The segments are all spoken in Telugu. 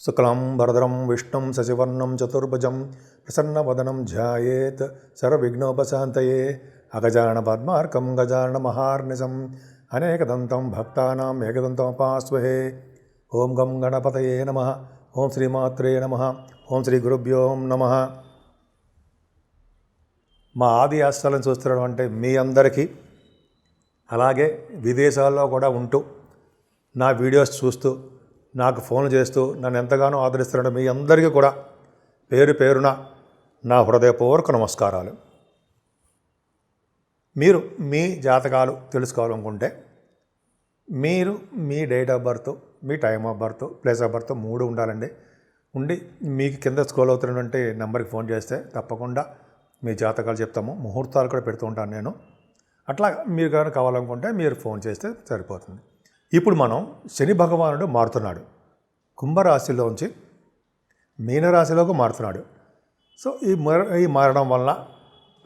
శుక్లం వరదరం విష్ణుం శశివర్ణం చతుర్భుజం ప్రసన్నవదనం ధ్యాయేత్ సర్వవిఘ్నోపశాంతయే అగజానన పద్మార్కం గజానన మహార్నిశం అనేకదంతం భక్తానాం ఏకదంతముపాస్మహే. ఓం గం గణపతయే నమః. ఓం శ్రీమాత్రే నమః. ఓం శ్రీ గురుభ్యో నమః. మా ఆది ఆశ్రయాలను చూస్తున్నటువంటి మీ అందరికీ, అలాగే విదేశాల్లో కూడా ఉంటూ నా వీడియోస్ చూస్తూ నాకు ఫోన్లు చేస్తూ నన్ను ఎంతగానో ఆదరిస్తున్న మీ అందరికీ కూడా పేరు పేరున నా హృదయపూర్వక నమస్కారాలు. మీరు మీ జాతకాలు తెలుసుకోవాలనుకుంటే మీరు మీ డేట్ ఆఫ్ బర్త్, మీ time of birth, place of birth 3 ఉండాలండి. ఉండి మీకు కింద స్క్రోల్ అవుతున్నటువంటి నెంబర్కి ఫోన్ చేస్తే తప్పకుండా మీ జాతకాలు చెప్తాము. ముహూర్తాలు కూడా పెడుతూ ఉంటాను నేను. అట్లా మీరు కానీ కావాలనుకుంటే మీరు ఫోన్ చేస్తే సరిపోతుంది. ఇప్పుడు మనం శని భగవానుడు మారుతున్నాడు. కుంభరాశిలోంచి మీనరాశిలోకి మారుతున్నాడు. సో ఈ మారడం వల్ల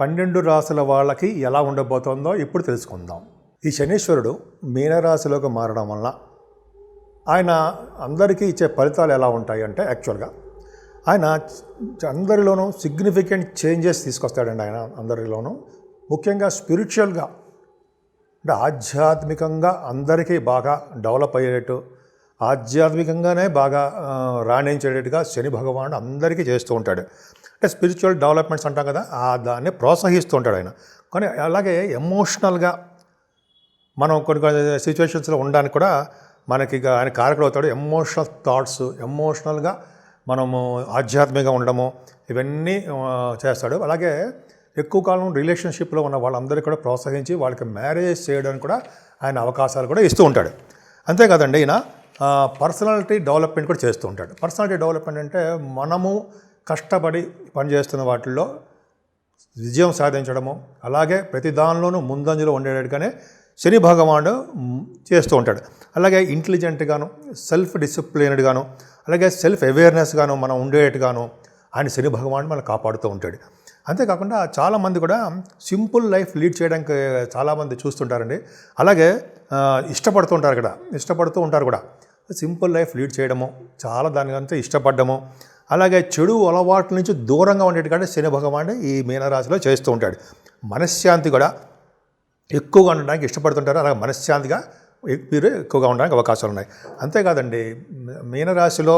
12 రాశుల వాళ్ళకి ఎలా ఉండబోతుందో ఇప్పుడు తెలుసుకుందాం. ఈ శనీశ్వరుడు మీనరాశిలోకి మారడం వల్ల ఆయన అందరికీ ఇచ్చే ఫలితాలు ఎలా ఉంటాయి అంటే, యాక్చువల్గా ఆయన అందరిలోనూ సిగ్నిఫికెంట్ చేంజెస్ తీసుకొస్తాడండి. ఆయన అందరిలోనూ ముఖ్యంగా స్పిరిచువల్గా అంటే ఆధ్యాత్మికంగా అందరికీ బాగా డెవలప్ అయ్యేటట్టు, ఆధ్యాత్మికంగానే బాగా రాణించేటట్టుగా శని భగవానుడు అందరికీ చేస్తూ ఉంటాడు. అంటే స్పిరిచువల్ డెవలప్మెంట్స్ అంటాం కదా, దాన్ని ప్రోత్సహిస్తూ ఉంటాడు ఆయన. కానీ అలాగే ఎమోషనల్గా మనం కొన్ని సిచ్యువేషన్స్లో ఉండడానికి కూడా మనకి ఆయన కారకుడు అవుతాడు. ఎమోషనల్ థాట్స్, ఎమోషనల్గా మనము ఆధ్యాత్మికంగా ఉండడము, ఇవన్నీ చేస్తాడు. అలాగే ఎక్కువ కాలం రిలేషన్షిప్లో ఉన్న వాళ్ళందరికీ కూడా ప్రోత్సహించి వాళ్ళకి మ్యారేజ్ చేయడానికి కూడా ఆయన అవకాశాలు కూడా ఇస్తూ ఉంటాడు. అంతేకాదండి, ఈయన పర్సనాలిటీ డెవలప్మెంట్ కూడా చేస్తూ ఉంటాడు. పర్సనాలిటీ డెవలప్మెంట్ అంటే మనము కష్టపడి పనిచేస్తున్న వాటిల్లో విజయం సాధించడము, అలాగే ప్రతి దానిలోనూ ముందంజలో ఉండేటట్టుగానే శని భగవానుడు చేస్తూ ఉంటాడు. అలాగే ఇంటెలిజెంట్గాను, సెల్ఫ్ డిసిప్లిన్డ్గాను, అలాగే సెల్ఫ్ అవేర్నెస్గాను మనం ఉండేట్టుగాను ఆయన శని భగవానుడు మనం కాపాడుతూ ఉంటాడు. అంతేకాకుండా చాలామంది కూడా సింపుల్ లైఫ్ లీడ్ చేయడానికి చాలామంది చూస్తుంటారండి. అలాగే ఇష్టపడుతూ ఉంటారు కూడా సింపుల్ లైఫ్ లీడ్ చేయడము, చాలా దానికంతా ఇష్టపడ్డము, అలాగే చెడు అలవాట్ల నుంచి దూరంగా ఉండేట్టుగా శని భగవానుడు ఈ మీనరాశిలో చేస్తూ ఉంటాడు. మనశ్శాంతి కూడా ఎక్కువగా ఉండడానికి ఇష్టపడుతుంటారు. అలాగే మనశ్శాంతిగా మీరు ఎక్కువగా ఉండడానికి అవకాశాలు ఉన్నాయి. అంతేకాదండి, మీనరాశిలో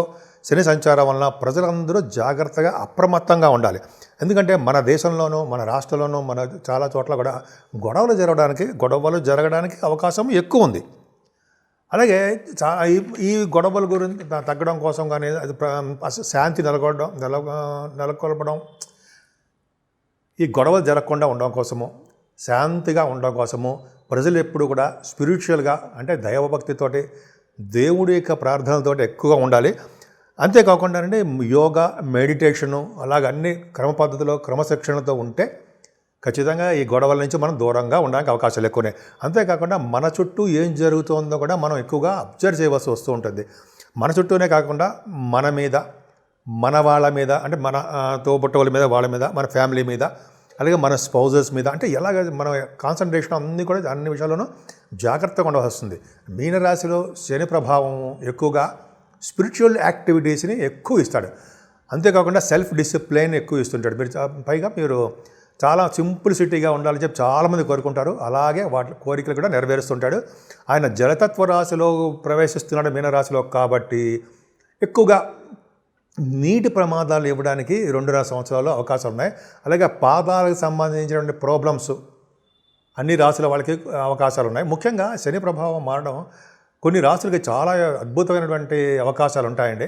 శని సంచారం వలన ప్రజలందరూ జాగ్రత్తగా అప్రమత్తంగా ఉండాలి. ఎందుకంటే మన దేశంలోనూ, మన రాష్ట్రంలోనూ, మన చాలా చోట్ల కూడా గొడవలు జరగడానికి అవకాశం ఎక్కువ ఉంది. అలాగే ఈ గొడవల గురించి తగ్గడం కోసం కానీ, అది శాంతి నెలకొల్పడం, ఈ గొడవలు జరగకుండా ఉండడం కోసము, శాంతిగా ఉండడం కోసము ప్రజలు ఎప్పుడు కూడా స్పిరిచువల్గా అంటే దైవభక్తితోటి, దేవుడి యొక్క ప్రార్థనలతోటి ఎక్కువగా ఉండాలి. అంతేకాకుండా అంటే యోగా, మెడిటేషను, అలాగ అన్ని క్రమ పద్ధతిలో క్రమశిక్షణతో ఉంటే ఖచ్చితంగా ఈ గొడవల నుంచి మనం దూరంగా ఉండడానికి అవకాశాలు ఎక్కువనే. అంతేకాకుండా మన చుట్టూ ఏం జరుగుతుందో కూడా మనం ఎక్కువగా అబ్జర్వ్ చేయవలసి వస్తూ ఉంటుంది. మన చుట్టూనే కాకుండా మన మీద, మన వాళ్ళ మీద, అంటే మన తోబుట్టువుల మీద, వాళ్ళ మీద, మన ఫ్యామిలీ మీద, అలాగే మన స్పౌజెస్ మీద, అంటే ఎలాగ మన కాన్సన్ట్రేషన్ అన్ని విషయాల్లోనూ జాగ్రత్తగా ఉండవలసి. మీనరాశిలో శని ప్రభావం ఎక్కువగా స్పిరిచువల్ యాక్టివిటీస్ని ఎక్కువ ఇస్తాడు. అంతేకాకుండా సెల్ఫ్ డిసిప్లైన్ ఎక్కువ ఇస్తుంటాడు. పైగా మీరు చాలా సింప్లిసిటీగా ఉండాలని చెప్పి చాలామంది కోరుకుంటారు. అలాగే వాటి కోరికలు కూడా నెరవేరుస్తుంటాడు. ఆయన జలతత్వ రాశిలో ప్రవేశిస్తున్నాడు మీనరాశిలో, కాబట్టి ఎక్కువగా నీటి ప్రమాదాలు ఇవ్వడానికి 2.5 సంవత్సరాల్లో అవకాశాలు ఉన్నాయి. అలాగే పాదాలకు సంబంధించినటువంటి ప్రాబ్లమ్స్ అన్ని రాశుల వాళ్ళకి అవకాశాలు ఉన్నాయి. ముఖ్యంగా శని ప్రభావం మారడం కొన్ని రాశులకి చాలా అద్భుతమైనటువంటి అవకాశాలు ఉంటాయండి.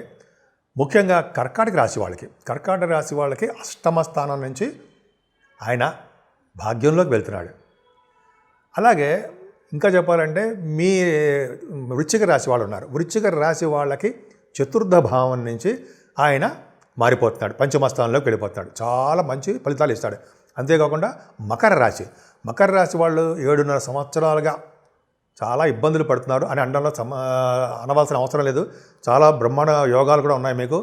ముఖ్యంగా కర్కాటక రాశి వాళ్ళకి అష్టమ స్థానం నుంచి ఆయన భాగ్యంలోకి వెళ్తున్నాడు. అలాగే ఇంకా చెప్పాలంటే మీ వృశ్చిక రాశి వాళ్ళు ఉన్నారు. వృశ్చిక రాశి వాళ్ళకి చతుర్థ భావం నుంచి ఆయన మారిపోతున్నాడు, పంచమ స్థానంలోకి వెళ్ళిపోతున్నాడు. చాలా మంచి ఫలితాలు ఇస్తాడు. అంతేకాకుండా మకర రాశి వాళ్ళు 7.5 సంవత్సరాలుగా చాలా ఇబ్బందులు పడుతున్నారు అని అనవలసిన అవసరం లేదు. చాలా బ్రహ్మాండ యోగాలు కూడా ఉన్నాయి మీకు.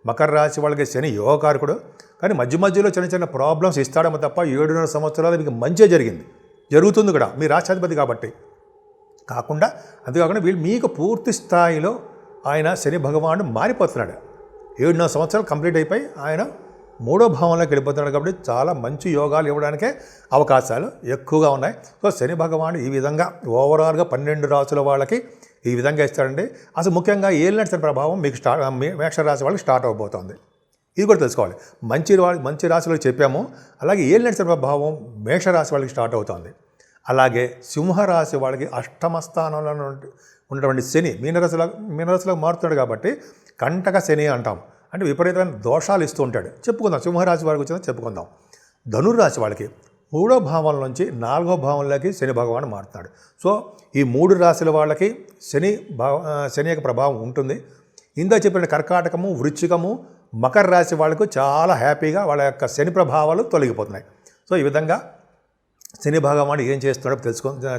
మకర రాశి వాళ్ళకి శని యోగకారకుడు, కానీ మధ్యలో చిన్న ప్రాబ్లమ్స్ ఇస్తాడేమో తప్ప 7.5 సంవత్సరాలు మీకు మంచి జరుగుతుంది కూడా, మీ రాష్ట్రాధిపతి కాబట్టి. అంతేకాకుండా మీకు పూర్తి స్థాయిలో ఆయన శని భగవానుడు మారిపోతున్నాడు. 7.5 సంవత్సరాలు కంప్లీట్ అయిపోయి ఆయన 3వ భావంలోకి వెళ్ళిపోతున్నాడు కాబట్టి చాలా మంచి యోగాలు ఇవ్వడానికే అవకాశాలు ఎక్కువగా ఉన్నాయి. సో శని భగవానుడు ఈ విధంగా ఓవరాల్గా 12 రాసుల వాళ్ళకి ఈ విధంగా ఇస్తాడండి. అసలు ముఖ్యంగా ఏలినాటి శని ప్రభావం మీకు మేషరాశి వాళ్ళకి స్టార్ట్ అవబోతోంది. ఇది కూడా తెలుసుకోవాలి. మంచి రాశులకు చెప్పాము. అలాగే ఏలినాటి శని ప్రభావం మేషరాశి వాళ్ళకి స్టార్ట్ అవుతుంది. అలాగే సింహరాశి వాళ్ళకి అష్టమ స్థానంలో ఉన్నటువంటి శని మీనరాశిలో మారుతున్నాడు కాబట్టి కంటక శని అంటాం. అంటే విపరీతమైన దోషాలు ఇస్తూ ఉంటాడు. చెప్పుకుందాం సింహరాశి వారికి వచ్చిందో చెప్పుకుందాం. ధనుర్రాశి వాళ్ళకి 3వ భావం నుంచి 4వ భావంలోకి శని భగవాన్ మారుతున్నాడు. సో ఈ 3 రాశుల వాళ్ళకి శని యొక్క ప్రభావం ఉంటుంది. ఇందా చెప్పిన కర్కాటకము, వృశ్చికము, మకర రాశి వాళ్ళకు చాలా హ్యాపీగా వాళ్ళ యొక్క శని ప్రభావాలు తొలగిపోతున్నాయి. సో ఈ విధంగా శని భగవానుడు ఏం చేస్తున్నాడో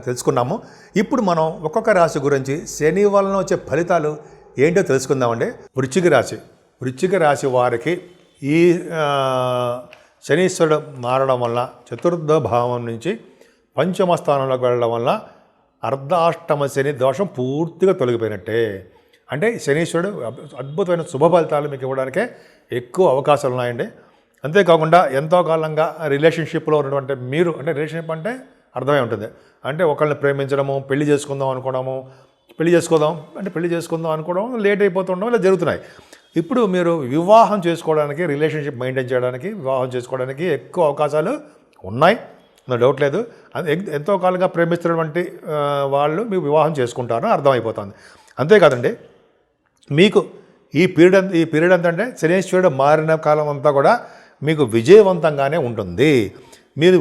తెలుసుకున్నాము. ఇప్పుడు మనం ఒక్కొక్క రాశి గురించి శని వలన వచ్చే ఫలితాలు ఏంటో తెలుసుకుందామండి. వృశ్చిక రాశి వారికి ఈ శనీశ్వరుడు మారడం వల్ల చతుర్థ భావం నుంచి పంచమ స్థానంలోకి వెళ్ళడం వల్ల అర్ధాష్టమ శని దోషం పూర్తిగా తొలగిపోయినట్టే. అంటే శనీశ్వరుడు అద్భుతమైన శుభ ఫలితాలు మీకు ఇవ్వడానికే ఎక్కువ అవకాశాలు ఉన్నాయండి. అంతేకాకుండా ఎంతో కాలంగా రిలేషన్షిప్లో ఉన్నటువంటి మీరు, అంటే రిలేషన్షిప్ అంటే అర్థమై ఉంటుంది, అంటే ఒకళ్ళని ప్రేమించడము, పెళ్లి చేసుకుందాం అనుకోవడం లేట్ అయిపోతుండడం ఇలా జరుగుతున్నాయి. ఇప్పుడు మీరు వివాహం చేసుకోవడానికి, రిలేషన్షిప్ మెయింటైన్ చేయడానికి, వివాహం చేసుకోవడానికి ఎక్కువ అవకాశాలు ఉన్నాయి, డౌట్ లేదు. ఎంతో కాలంగా ప్రేమిస్తున్నటువంటి వాళ్ళు మీకు వివాహం చేసుకుంటారని అర్థమైపోతుంది. అంతేకాదండి, మీకు ఈ పీరియడ్ అంతా అంటే శనీశ్వరుడు మారిన కాలం అంతా కూడా మీకు విజయవంతంగానే ఉంటుంది. మీరు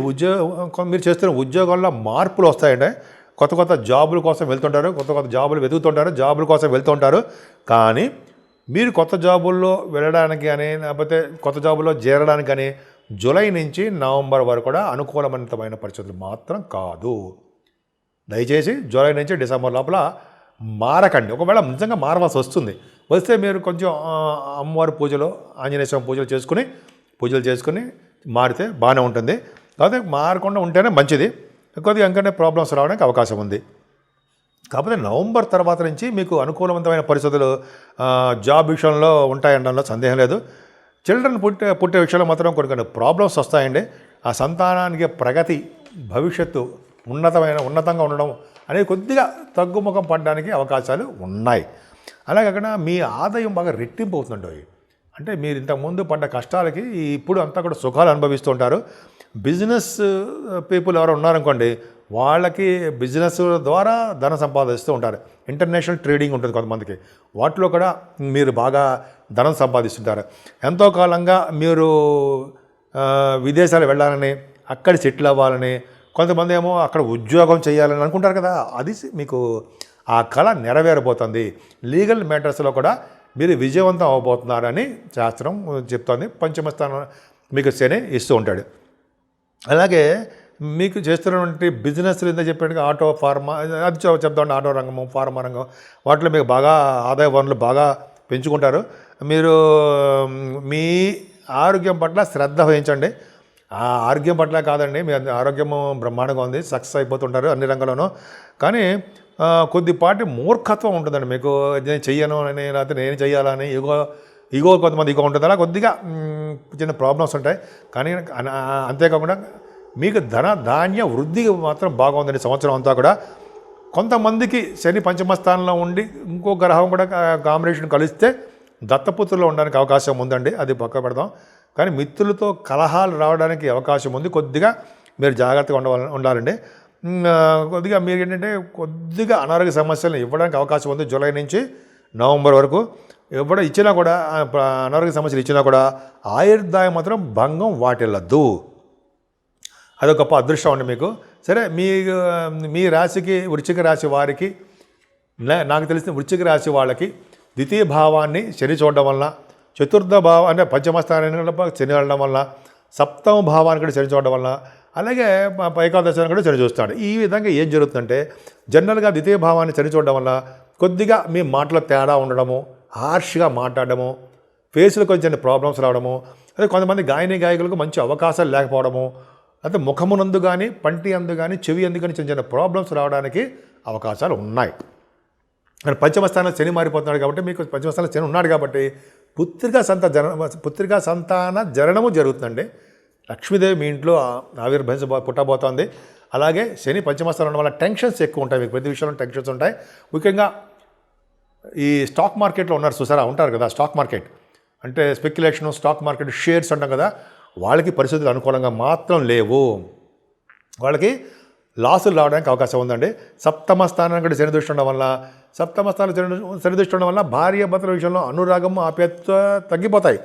చేస్తున్న ఉద్యోగాల్లో మార్పులు వస్తాయంటే కొత్త జాబుల కోసం వెళ్తుంటారు, కొత్త జాబులు వెతుకుతుంటారు, జాబుల కోసం వెళ్తుంటారు. కానీ మీరు కొత్త జాబుల్లో వెళ్ళడానికి కానీ, లేకపోతే కొత్త జాబుల్లో చేరడానికి కానీ జూలై నుంచి నవంబర్ వరకు కూడా అనుకూలవంతమైన పరిస్థితులు మాత్రం కాదు. దయచేసి జూలై నుంచి డిసెంబర్ లోపల మారకండి. ఒకవేళ నిజంగా మారవలసి వస్తే మీరు కొంచెం అమ్మవారి పూజలు, ఆంజనేయ స్వామి పూజలు చేసుకుని మారితే బాగానే ఉంటుంది. కాకపోతే మారకుండా ఉంటేనే మంచిది. కొద్దిగా ఇంకనే ప్రాబ్లమ్స్ రావడానికి అవకాశం ఉంది. కాకపోతే నవంబర్ తర్వాత నుంచి మీకు అనుకూలవంతమైన పరిస్థితులు జాబ్ విషయంలో ఉంటాయనడంలో సందేహం లేదు. చిల్డ్రన్ పుట్టే విషయంలో మాత్రం కొన్ని ప్రాబ్లమ్స్ వస్తాయండి. ఆ సంతానానికి ప్రగతి, భవిష్యత్తు ఉన్నతంగా ఉండడం అనేది కొద్దిగా తగ్గుముఖం పడడానికి అవకాశాలు ఉన్నాయి. అలాగే అక్కడ మీ ఆదాయం బాగా రెట్టింపు అవుతుందండి. అంటే మీరు ఇంతకుముందు పడ్డ కష్టాలకి ఇప్పుడు అంతా కూడా సుఖాలు అనుభవిస్తూ ఉంటారు. బిజినెస్ పీపుల్ ఎవరు ఉన్నారనుకోండి, వాళ్ళకి బిజినెస్ ద్వారా ధన సంపాదిస్తూ ఉంటారు. ఇంటర్నేషనల్ ట్రేడింగ్ ఉంటుంది కొంతమందికి, వాటిలో కూడా మీరు బాగా ధనం సంపాదిస్తుంటారు. ఎంతో కాలంగా మీరు విదేశాలు వెళ్ళాలని, అక్కడ సెటిల్ అవ్వాలని, కొంతమంది ఏమో అక్కడ ఉద్యోగం చేయాలని అనుకుంటారు కదా, అది మీకు ఆ కళ నెరవేరబోతుంది. లీగల్ మ్యాటర్స్లో కూడా మీరు విజయవంతం అవ్వబోతున్నారని శాస్త్రం చెప్తోంది. పంచమ స్థానం మీకు శని ఇస్తూ ఉంటాడు. అలాగే మీకు చేస్తున్నటువంటి బిజినెస్లు ఇంత చెప్పినట్టుగా ఆటో, ఫార్మా, అది చెప్తామండి, ఆటో రంగము, ఫార్మా రంగం, వాటిలో మీకు బాగా ఆదాయ వనరులు బాగా పెంచుకుంటారు. మీరు మీ ఆరోగ్యం పట్ల శ్రద్ధ వహించండి. ఆ ఆరోగ్యం పట్ల కాదండి, మీ ఆరోగ్యము బ్రహ్మాండంగా ఉంది, సక్సెస్ అయిపోతుంటారు అన్ని రంగంలోనూ. కానీ కొద్దిపాటి మూర్ఖత్వం ఉంటుందండి మీకు. నేను చెయ్యను అని, లేకపోతే నేను చెయ్యాలని ఈగో కొంతమంది ఈగో ఉంటుంది. అలా కొద్దిగా చిన్న ప్రాబ్లమ్స్ ఉంటాయి. కానీ అంతేకాకుండా మీకు ధాన్య వృద్ధి మాత్రం బాగుందండి సంవత్సరం అంతా కూడా. కొంతమందికి శని పంచమ స్థానంలో ఉండి ఇంకో గ్రహం కూడా కాంబినేషన్ కలిస్తే దత్తపుత్రులు ఉండడానికి అవకాశం ఉందండి, అది పక్క పెడదాం. కానీ మిత్రులతో కలహాలు రావడానికి అవకాశం ఉంది. కొద్దిగా మీరు జాగ్రత్తగా ఉండాలండి. కొద్దిగా మీరు ఏంటంటే కొద్దిగా అనారోగ్య సమస్యలను ఇవ్వడానికి అవకాశం ఉంది. జూలై నుంచి నవంబర్ వరకు ఇచ్చినా కూడా, అనారోగ్య సమస్యలు ఇచ్చినా కూడా ఆయుర్దాయం మాత్రం భంగం వాటిల్లద్దు. అదొక గొప్ప అదృష్టం అండి మీకు. సరే, మీ రాశికి, వృశ్చిక రాశి వారికి, నాకు తెలిసిన వృశ్చిక రాశి వాళ్ళకి ద్వితీయ భావాన్ని శని చూడడం వల్ల, చతుర్థ భావం అంటే పంచమ స్థానాన్ని శని వెళ్ళడం వల్ల, సప్తమ భావాన్ని కూడా శని చూడడం వల్ల, అలాగే ఏకాదశాన్ని కూడా శని చూస్తాడు. ఈ విధంగా ఏం జరుగుతుందంటే, జనరల్గా ద్వితీయ భావాన్ని శని చూడడం వల్ల కొద్దిగా మీ మాటలో తేడా ఉండడము, హార్ష్గా మాట్లాడము, ఫేస్లో కొంచెం ప్రాబ్లమ్స్ రావడము, అదే కొంతమంది గాయకులకు మంచి అవకాశాలు లేకపోవడము, అయితే ముఖమునందు కానీ, పంటి అందు కానీ, చెవి అందు కానీ చిన్న ప్రాబ్లమ్స్ రావడానికి అవకాశాలు ఉన్నాయి. పంచమ స్థానంలో శని మారిపోతున్నాడు కాబట్టి, మీకు పంచమ స్థానంలో శని ఉన్నాడు కాబట్టి పుత్రికా సంతాన జననము జరుగుతుందండి. లక్ష్మీదేవి మీ ఇంట్లో పుట్టబోతోంది. అలాగే శని పంచమస్థానం ఉండడం వల్ల టెన్షన్స్ ఎక్కువ ఉంటాయి, మీకు ప్రతి విషయంలో టెన్షన్స్ ఉంటాయి. ముఖ్యంగా ఈ స్టాక్ మార్కెట్లో ఉన్నారు చూసారా, ఉంటారు కదా, స్టాక్ మార్కెట్ అంటే స్పెక్యులేషను, స్టాక్ మార్కెట్ షేర్స్ అంటాం కదా, వాళ్ళకి పరిస్థితులు అనుకూలంగా మాత్రం లేవు. వాళ్ళకి లాసులు రావడానికి అవకాశం ఉందండి. సప్తమ స్థానం కూడా శని దృష్టి ఉండడం వల్ల, సప్తమ స్థానం శని దృష్టి ఉండడం వల్ల భార్య భర్తల విషయంలో అనురాగం ఆప్యాయత తగ్గిపోతాయి.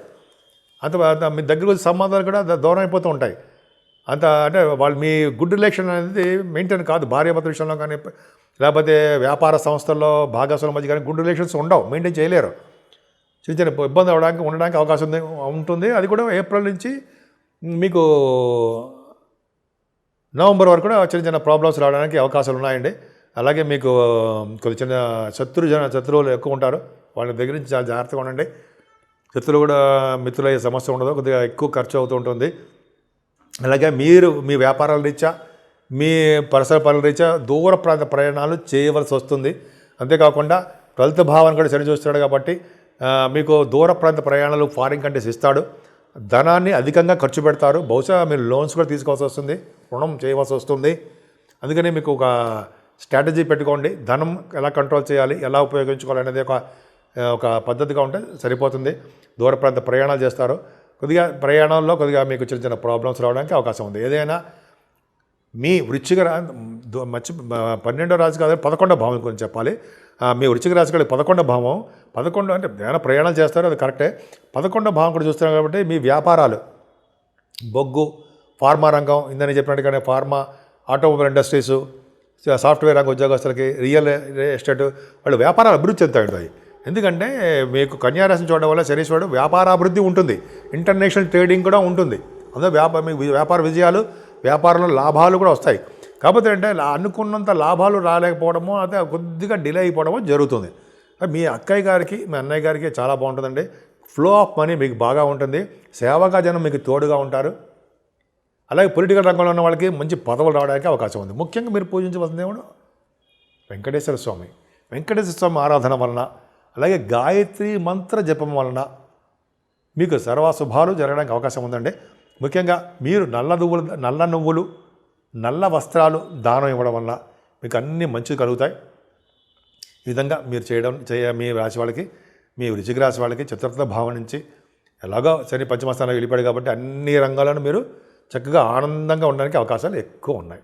మీ దగ్గర వచ్చే సంబంధాలు కూడా దూరం అయిపోతూ ఉంటాయి. అంటే వాళ్ళు మీ గుడ్ రిలేషన్ అనేది మెయింటైన్ కాదు. భార్యాభర్తల విషయంలో కానీ, లేకపోతే వ్యాపార సంస్థల్లో భాగస్వాముల మధ్య కానీ గుడ్ రిలేషన్స్ ఉండవు, మెయింటైన్ చేయలేరు. చిన్న చిన్న ఇబ్బంది ఉండడానికి అవకాశం ఉంటుంది. అది కూడా ఏప్రిల్ నుంచి మీకు నవంబర్ వరకు కూడా చిన్న చిన్న ప్రాబ్లమ్స్ రావడానికి అవకాశాలు ఉన్నాయండి. అలాగే మీకు కొద్ది చిన్న శత్రువులు ఎక్కువ ఉంటారు, వాళ్ళ దగ్గర నుంచి చాలా జాగ్రత్తగా ఉండండి. శత్రువులు కూడా మిత్రులయ్యే సమస్య ఉండదు, కొద్దిగా ఎక్కువ ఖర్చు అవుతూ ఉంటుంది. అలాగే మీరు మీ వ్యాపారాల రీత్యా, మీ పరిసర పనుల రీత్యా దూర ప్రాంత ప్రయాణాలు చేయవలసి వస్తుంది. అంతేకాకుండా 12వ భావాన్ని కూడా శని చూస్తున్నాడు కాబట్టి మీకు దూర ప్రాంత ప్రయాణాలు, ఫారిన్ కంట్రీస్ ఇస్తాడు. ధనాన్ని అధికంగా ఖర్చు పెడతారు. బహుశా మీరు లోన్స్ కూడా తీసుకోవాల్సి వస్తుంది, రుణం చేయవలసి వస్తుంది. అందుకని మీకు ఒక స్ట్రాటజీ పెట్టుకోండి. ధనం ఎలా కంట్రోల్ చేయాలి, ఎలా ఉపయోగించుకోవాలి అనేది ఒక పద్ధతిగా ఉంటే సరిపోతుంది. దూర ప్రాంత ప్రయాణాలు చేస్తారు. ప్రయాణాల్లో మీకు చిన్న చిన్న ప్రాబ్లమ్స్ రావడానికి అవకాశం ఉంది. ఏదైనా మీ వృశ్చిక 12వ రాశి కాదు, 11వ భావం గురించి చెప్పాలి. మీ వృశ్చిక రాశి కాదు 11వ భావం. 11 అంటే ఏమైనా ప్రయాణాలు చేస్తారు, అది కరెక్టే. 11వ భావం కూడా చూస్తున్నారు కాబట్టి మీ వ్యాపారాలు, బొగ్గు, ఫార్మా రంగం, ఇందని చెప్పినట్టుగానే ఫార్మా, ఆటోమొబైల్ ఇండస్ట్రీసు, సాఫ్ట్వేర్ రంగ ఉద్యోగస్తులకి, రియల్ ఎస్టేట్ వాళ్ళు వ్యాపారాలు అభివృద్ధి చెందుతాయి. ఎందుకంటే మీకు కన్యారాశిని చూడడం వల్ల శనీశ్వరుడు వ్యాపారాభివృద్ధి ఉంటుంది, ఇంటర్నేషనల్ ట్రేడింగ్ కూడా ఉంటుంది. అందులో మీకు వ్యాపార విజయాలు, వ్యాపారంలో లాభాలు కూడా వస్తాయి. కాకపోతే అంటే అనుకున్నంత లాభాలు రాలేకపోవడమో, అదే కొద్దిగా డిలే అయిపోవడమో జరుగుతుంది. మీ అక్కయ్య గారికి, మీ అన్నయ్య గారికి చాలా బాగుంటుందండి. ఫ్లో ఆఫ్ మనీ మీకు బాగా ఉంటుంది. సేవగా జనం మీకు తోడుగా ఉంటారు. అలాగే పొలిటికల్ రంగంలో ఉన్న వాళ్ళకి మంచి పదవులు రావడానికి అవకాశం ఉంది. ముఖ్యంగా మీరు పూజించవలసిన దేవుడు వెంకటేశ్వర స్వామి. వెంకటేశ్వర స్వామి ఆరాధన వలన, అలాగే గాయత్రి మంత్ర జపం వలన మీకు సర్వశుభాలు జరగడానికి అవకాశం ఉందండి. ముఖ్యంగా మీరు నల్ల నువ్వులు, నల్ల వస్త్రాలు దానం ఇవ్వడం వల్ల మీకు అన్నీ మంచి కలుగుతాయి. ఈ విధంగా మీరు మీ రాశి వాళ్ళకి, మీ వృశ్చిక రాశి వాళ్ళకి చతుర్థ భావం నుంచి ఎలాగో శని పంచమస్థానంలో వెళ్ళిపోయాడు కాబట్టి అన్ని రంగాలను మీరు చక్కగా ఆనందంగా ఉండడానికి అవకాశాలు ఎక్కువ ఉన్నాయి.